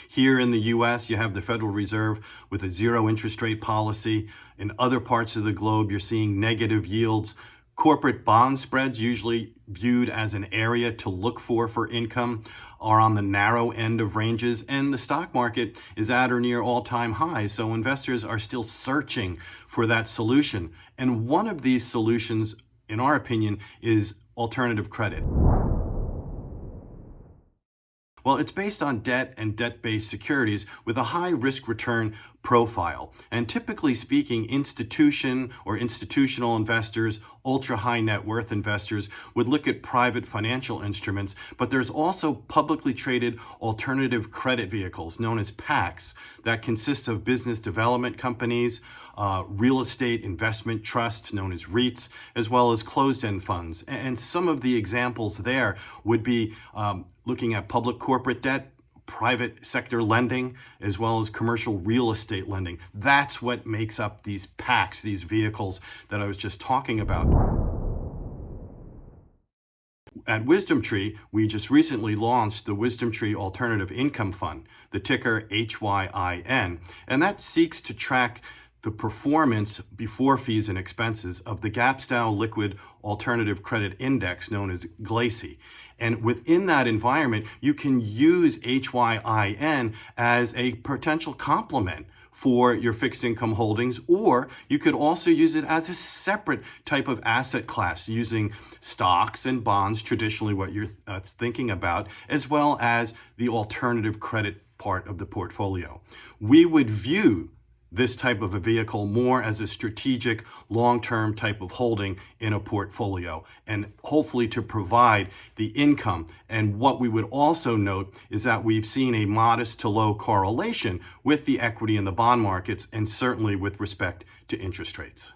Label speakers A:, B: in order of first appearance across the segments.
A: Here in the US, you have the Federal Reserve with a zero interest rate policy. In other parts of the globe, you're seeing negative yields. Corporate bond spreads, usually viewed as an area to look for income, are on the narrow end of ranges, and the stock market is at or near all-time highs. So investors are still searching for that solution. And one of these solutions, in our opinion, is alternative credit. Well, it's based on debt and debt-based securities with a high risk-return profile. And typically speaking, institutional investors, ultra-high net worth investors would look at private financial instruments, but there's also publicly traded alternative credit vehicles known as PACs that consist of business development companies, real estate investment trusts known as REITs, as well as closed-end funds. And some of the examples there would be looking at public corporate debt, private sector lending, as well as commercial real estate lending. That's what makes up these PACs, these vehicles that I was just talking about. At WisdomTree, we just recently launched the WisdomTree Alternative Income Fund, the ticker HYIN, and that seeks to track the performance before fees and expenses of the gap-style liquid alternative credit index known as GLACI. And within that environment, you can use HYIN as a potential complement for your fixed income holdings, or you could also use it as a separate type of asset class using stocks and bonds, traditionally what you're thinking about, as well as the alternative credit part of the portfolio. We would view this type of a vehicle more as a strategic long-term type of holding in a portfolio, and hopefully to provide the income. And what we would also note is that we've seen a modest to low correlation with the equity and the bond markets, and certainly with respect to interest rates.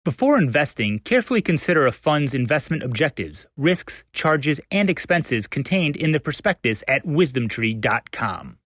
B: Before investing, carefully consider a fund's investment objectives, risks, charges, and expenses contained in the prospectus at WisdomTree.com.